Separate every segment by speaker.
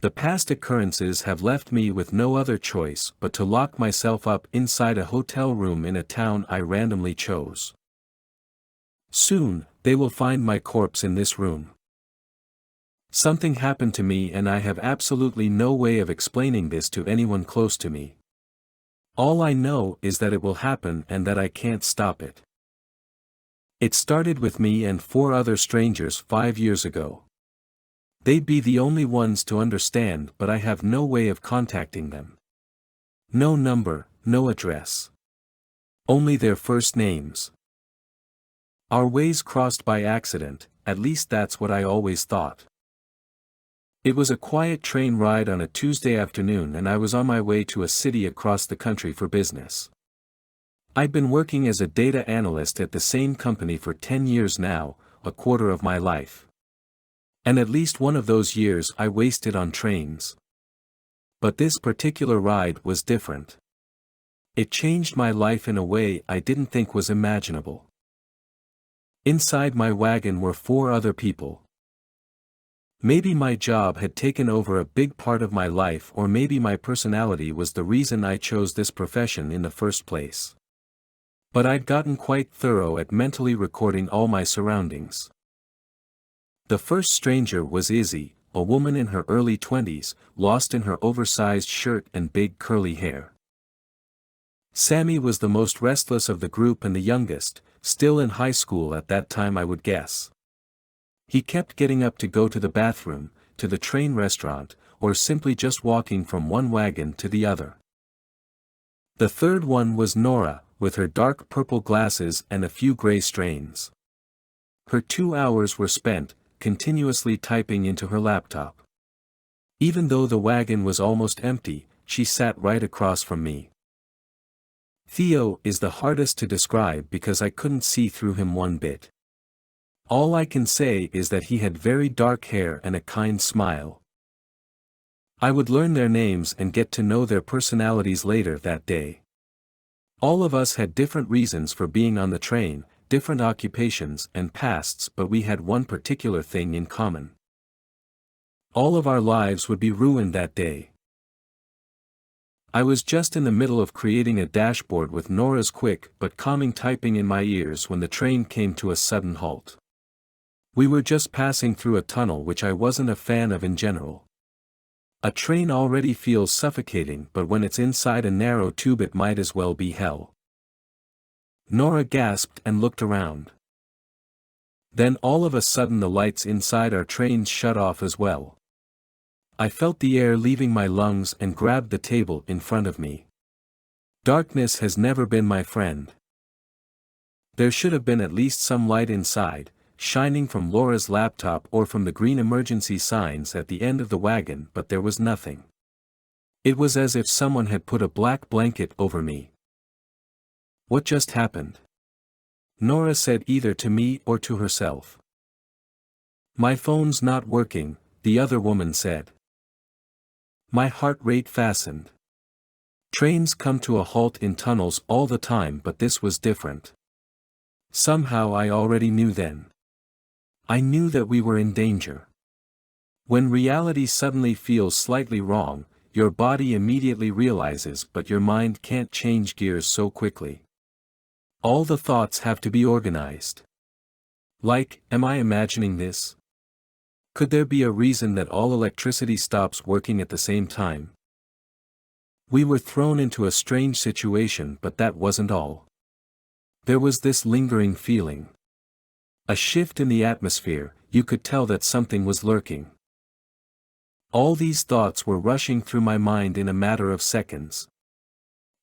Speaker 1: The past occurrences have left me with no other choice but to lock myself up inside a hotel room in a town I randomly chose. Soon, they will find my corpse in this room. Something happened to me and I have absolutely no way of explaining this to anyone close to me. All I know is that it will happen and that I can't stop it. It started with me and 4 other strangers 5 years ago. They'd be the only ones to understand, but I have no way of contacting them. No number, no address. Only their first names. Our ways crossed by accident, at least that's what I always thought. It was a quiet train ride on a Tuesday afternoon and I was on my way to a city across the country for business. I'd been working as a data analyst at the same company for 10 years now, a quarter of my life. And at least one of those years I wasted on trains. But this particular ride was different. It changed my life in a way I didn't think was imaginable. Inside my wagon were 4 other people. Maybe my job had taken over a big part of my life, or maybe my personality was the reason I chose this profession in the first place. But I'd gotten quite thorough at mentally recording all my surroundings. The first stranger was Izzy, a woman in her early 20s, lost in her oversized shirt and big curly hair. Sammy was the most restless of the group and the youngest, still in high school at that time I would guess. He kept getting up to go to the bathroom, to the train restaurant, or simply just walking from one wagon to the other. The third one was Nora, with her dark purple glasses and a few gray strains. Her 2 hours were spent, continuously typing into her laptop. Even though the wagon was almost empty, she sat right across from me. Theo is the hardest to describe because I couldn't see through him one bit. All I can say is that he had very dark hair and a kind smile. I would learn their names and get to know their personalities later that day. All of us had different reasons for being on the train, different occupations and pasts, but we had one particular thing in common. All of our lives would be ruined that day. I was just in the middle of creating a dashboard with Nora's quick but calming typing in my ears when the train came to a sudden halt. We were just passing through a tunnel which I wasn't a fan of in general. A train already feels suffocating, but when it's inside a narrow tube it might as well be hell. Nora gasped and looked around. Then all of a sudden the lights inside our trains shut off as well. I felt the air leaving my lungs and grabbed the table in front of me. Darkness has never been my friend. There should have been at least some light inside, shining from Laura's laptop or from the green emergency signs at the end of the wagon, but there was nothing. It was as if someone had put a black blanket over me. What just happened? Nora said either to me or to herself. My phone's not working, the other woman said. My heart rate fastened. Trains come to a halt in tunnels all the time, but this was different. Somehow I already knew then. I knew that we were in danger. When reality suddenly feels slightly wrong, your body immediately realizes, but your mind can't change gears so quickly. All the thoughts have to be organized. Like, am I imagining this? Could there be a reason that all electricity stops working at the same time? We were thrown into a strange situation, but that wasn't all. There was this lingering feeling. A shift in the atmosphere, you could tell that something was lurking. All these thoughts were rushing through my mind in a matter of seconds.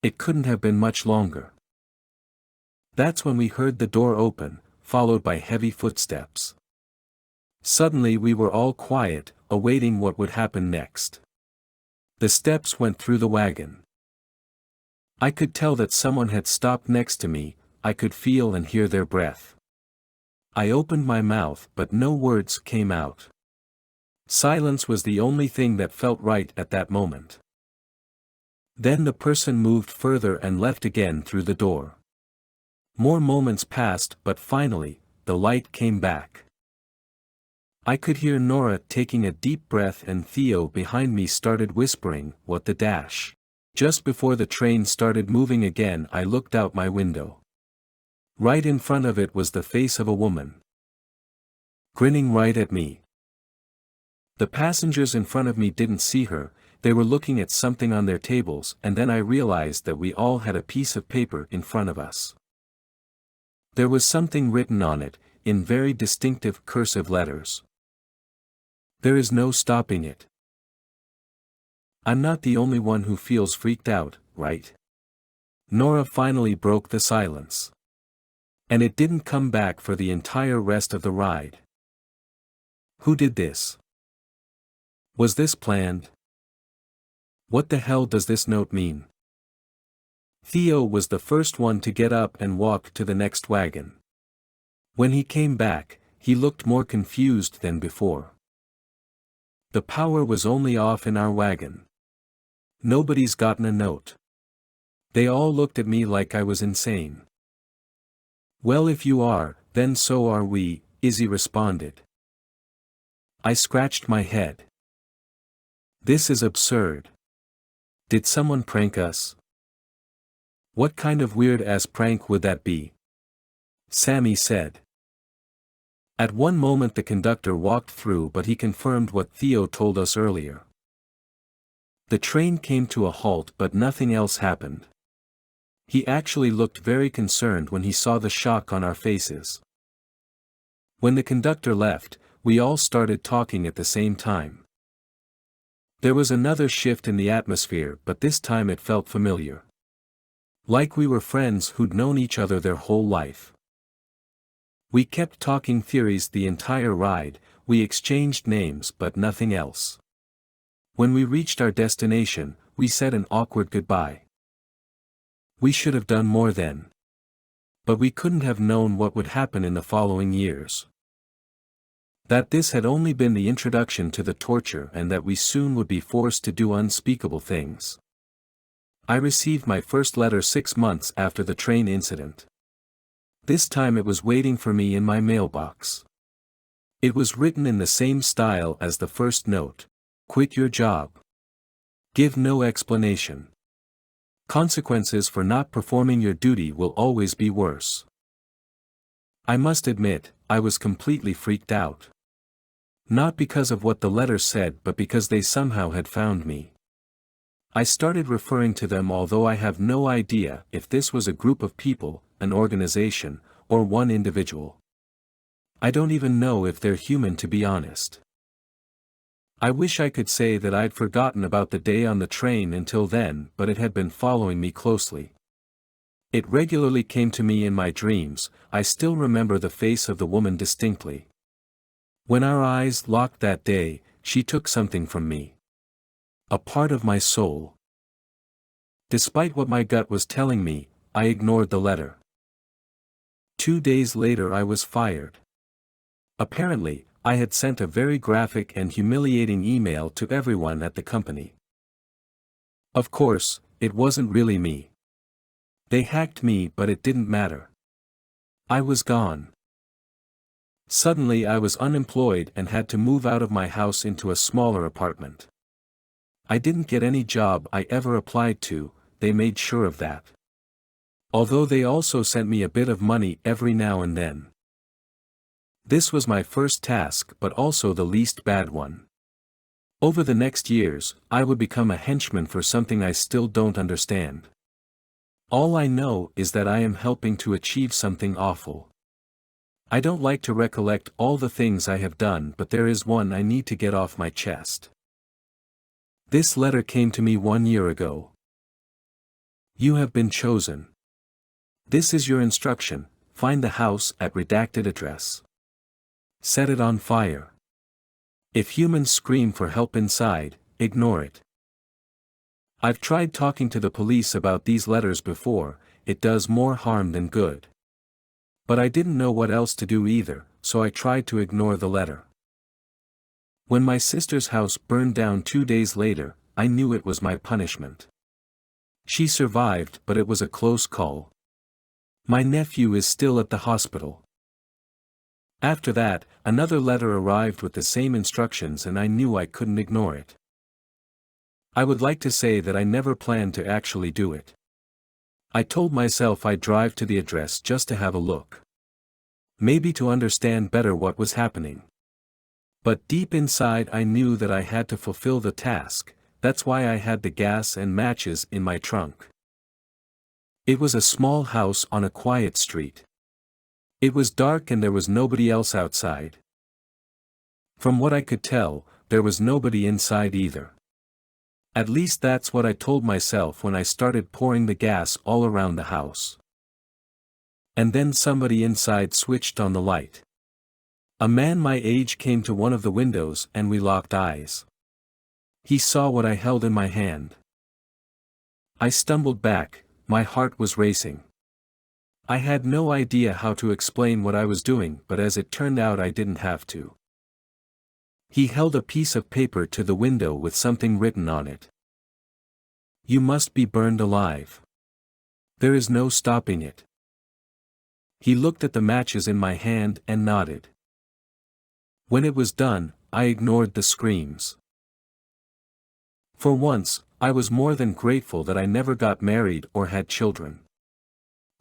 Speaker 1: It couldn't have been much longer. That's when we heard the door open, followed by heavy footsteps. Suddenly we were all quiet, awaiting what would happen next. The steps went through the wagon. I could tell that someone had stopped next to me, I could feel and hear their breath. I opened my mouth, but no words came out. Silence was the only thing that felt right at that moment. Then the person moved further and left again through the door. More moments passed, but finally, the light came back. I could hear Nora taking a deep breath and Theo behind me started whispering, "What the dash?" Just before the train started moving again, I looked out my window. Right in front of it was the face of a woman, grinning right at me. The passengers in front of me didn't see her, they were looking at something on their tables, and then I realized that we all had a piece of paper in front of us. There was something written on it, in very distinctive cursive letters. "There is no stopping it." I'm not the only one who feels freaked out, right? Nora finally broke the silence. And it didn't come back for the entire rest of the ride. Who did this? Was this planned? What the hell does this note mean? Theo was the first one to get up and walk to the next wagon. When he came back, he looked more confused than before. The power was only off in our wagon. Nobody's gotten a note. They all looked at me like I was insane. "Well, if you are, then so are we," Izzy responded. I scratched my head. This is absurd. Did someone prank us? What kind of weird-ass prank would that be? Sammy said. At one moment the conductor walked through, but he confirmed what Theo told us earlier. The train came to a halt, but nothing else happened. He actually looked very concerned when he saw the shock on our faces. When the conductor left, we all started talking at the same time. There was another shift in the atmosphere, but this time it felt familiar. Like we were friends who'd known each other their whole life. We kept talking theories the entire ride, we exchanged names but nothing else. When we reached our destination, we said an awkward goodbye. We should have done more then. But we couldn't have known what would happen in the following years. That this had only been the introduction to the torture, and that we soon would be forced to do unspeakable things. I received my first letter 6 months after the train incident. This time it was waiting for me in my mailbox. It was written in the same style as the first note. "Quit your job. Give no explanation. Consequences for not performing your duty will always be worse." I must admit, I was completely freaked out. Not because of what the letter said, but because they somehow had found me. I started referring to them, although I have no idea if this was a group of people, an organization, or one individual. I don't even know if they're human, to be honest. I wish I could say that I'd forgotten about the day on the train until then, but it had been following me closely. It regularly came to me in my dreams. I still remember the face of the woman distinctly. When our eyes locked that day, she took something from me. A part of my soul. Despite what my gut was telling me, I ignored the letter. 2 days later I was fired. Apparently, I had sent a very graphic and humiliating email to everyone at the company. Of course, it wasn't really me. They hacked me, but it didn't matter. I was gone. Suddenly I was unemployed and had to move out of my house into a smaller apartment. I didn't get any job I ever applied to, they made sure of that. Although they also sent me a bit of money every now and then. This was my first task, but also the least bad one. Over the next years, I would become a henchman for something I still don't understand. All I know is that I am helping to achieve something awful. I don't like to recollect all the things I have done, but there is one I need to get off my chest. This letter came to me 1 year ago. You have been chosen. This is your instruction: find the house at redacted address. Set it on fire. If humans scream for help inside, ignore it. I've tried talking to the police about these letters before, it does more harm than good. But I didn't know what else to do either, so I tried to ignore the letter. When my sister's house burned down 2 days later, I knew it was my punishment. She survived, but it was a close call. My nephew is still at the hospital. After that, another letter arrived with the same instructions and I knew I couldn't ignore it. I would like to say that I never planned to actually do it. I told myself I'd drive to the address just to have a look. Maybe to understand better what was happening. But deep inside I knew that I had to fulfill the task, that's why I had the gas and matches in my trunk. It was a small house on a quiet street. It was dark and there was nobody else outside. From what I could tell, there was nobody inside either. At least that's what I told myself when I started pouring the gas all around the house. And then somebody inside switched on the light. A man my age came to one of the windows and we locked eyes. He saw what I held in my hand. I stumbled back, my heart was racing. I had no idea how to explain what I was doing, but as it turned out I didn't have to. He held a piece of paper to the window with something written on it. You must be burned alive. There is no stopping it. He looked at the matches in my hand and nodded. When it was done, I ignored the screams. For once, I was more than grateful that I never got married or had children.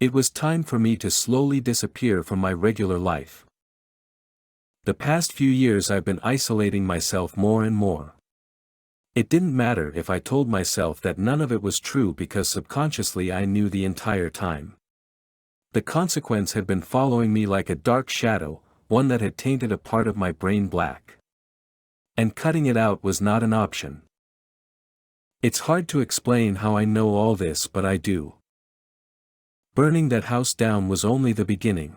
Speaker 1: It was time for me to slowly disappear from my regular life. The past few years I've been isolating myself more and more. It didn't matter if I told myself that none of it was true because subconsciously I knew the entire time. The consequence had been following me like a dark shadow, one that had tainted a part of my brain black. And cutting it out was not an option. It's hard to explain how I know all this, but I do. Burning that house down was only the beginning.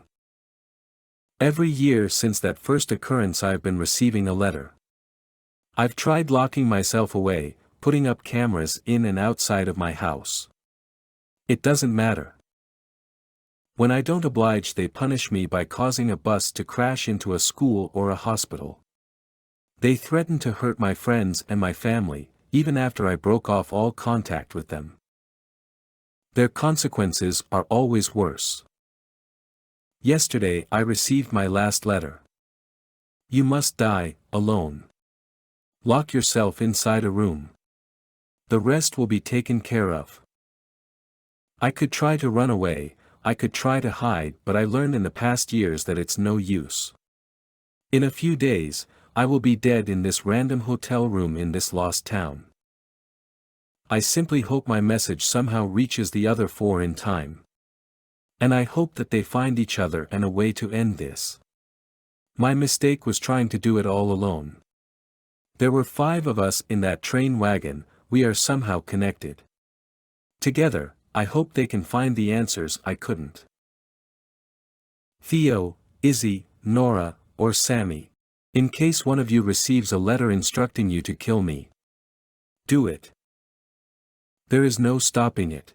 Speaker 1: Every year since that first occurrence I've been receiving a letter. I've tried locking myself away, putting up cameras in and outside of my house. It doesn't matter. When I don't oblige, they punish me by causing a bus to crash into a school or a hospital. They threaten to hurt my friends and my family, even after I broke off all contact with them. Their consequences are always worse. Yesterday I received my last letter. You must die, alone. Lock yourself inside a room. The rest will be taken care of. I could try to run away, I could try to hide, but I learned in the past years that it's no use. In a few days, I will be dead in this random hotel room in this lost town. I simply hope my message somehow reaches the other four in time. And I hope that they find each other and a way to end this. My mistake was trying to do it all alone. There were 5 of us in that train wagon, we are somehow connected. Together, I hope they can find the answers I couldn't. Theo, Izzy, Nora, or Sammy. In case one of you receives a letter instructing you to kill me, do it. There is no stopping it.